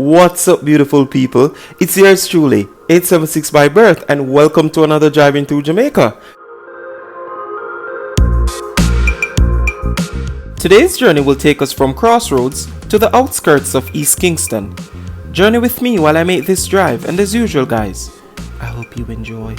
What's up, beautiful people? It's yours truly, 876 by birth, and welcome to another Driving Through Jamaica. Today's journey will take us from Crossroads to the outskirts of East Kingston. Journey with me while I make this drive, and as usual, guys, I hope you enjoy.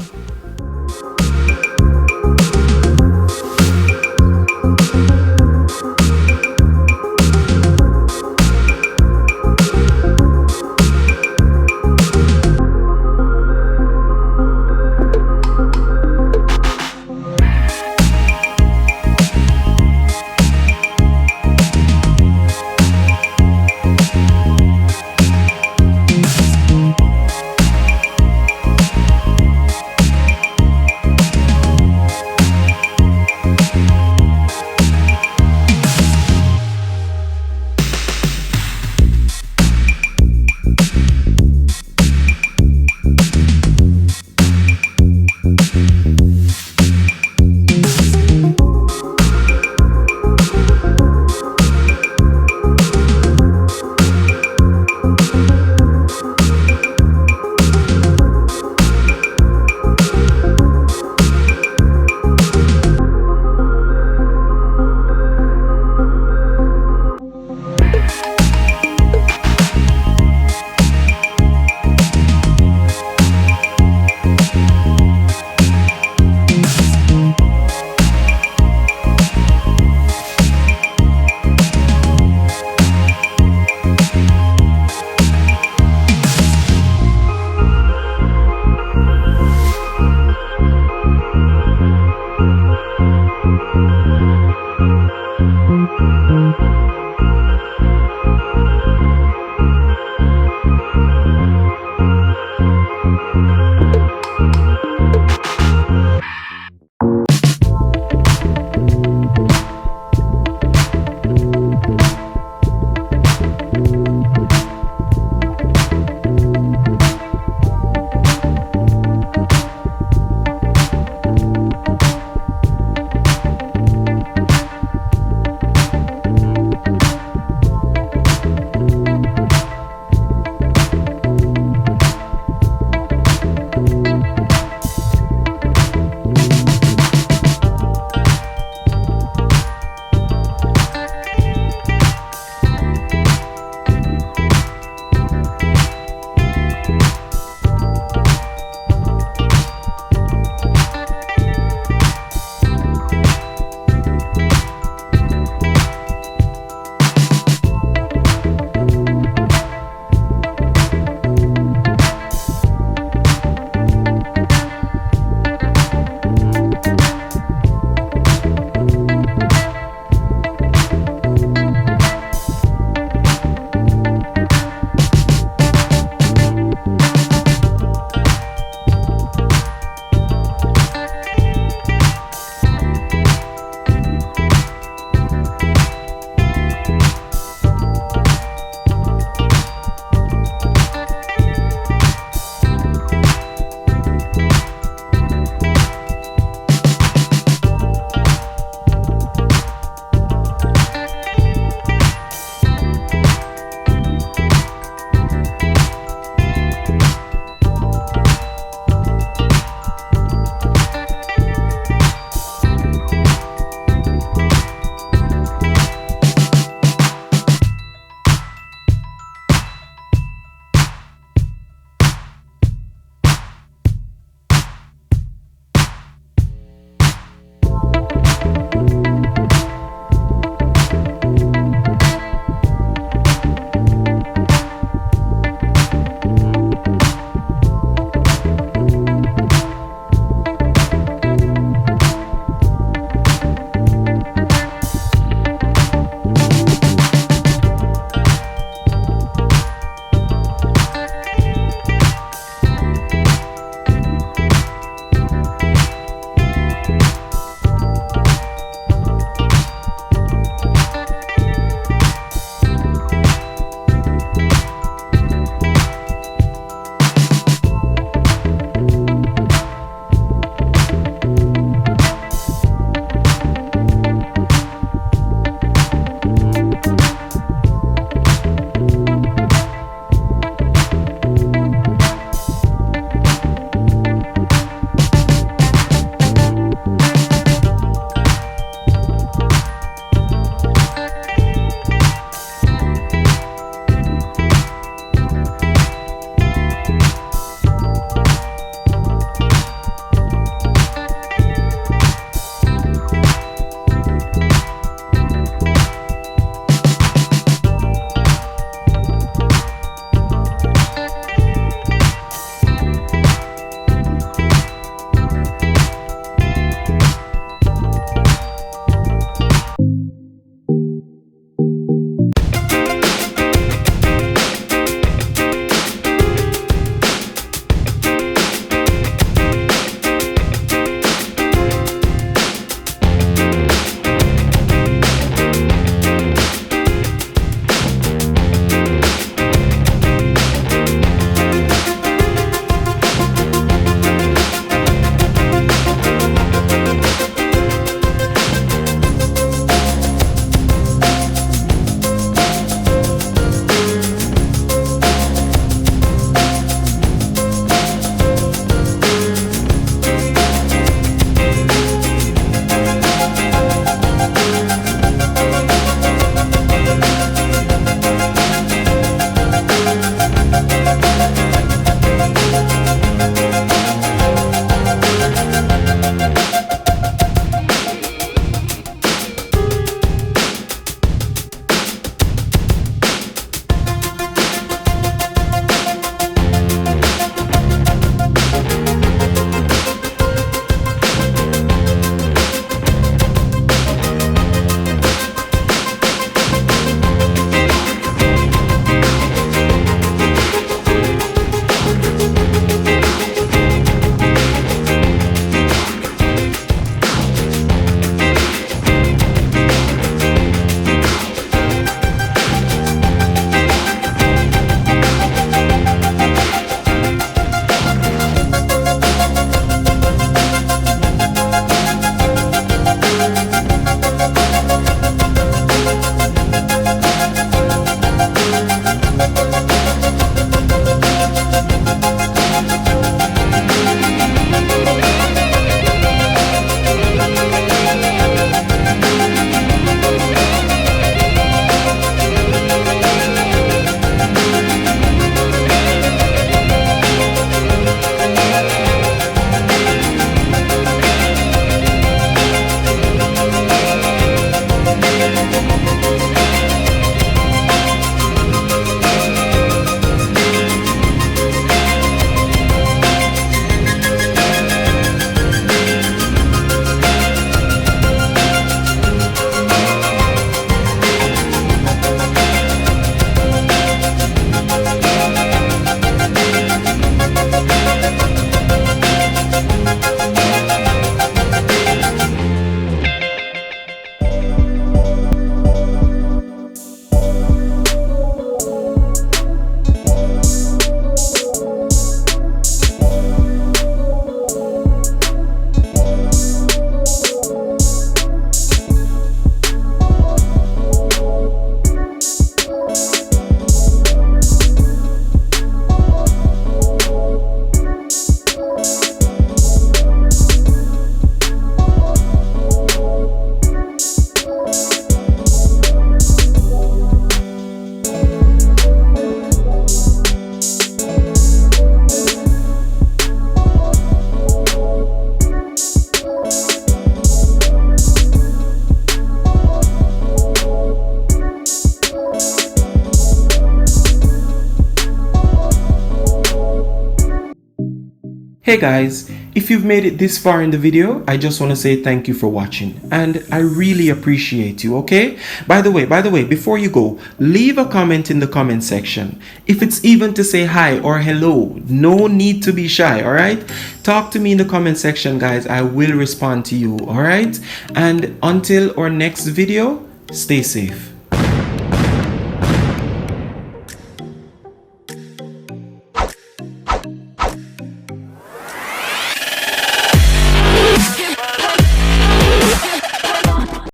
Hey guys, if you've made it this far in the video, I just want to say thank you for watching and I really appreciate you, okay? By the way, before you go, leave a comment in the comment section. If it's even to say hi or hello, no need to be shy, alright? Talk to me in the comment section, guys. I will respond to you, alright? And until our next video, stay safe.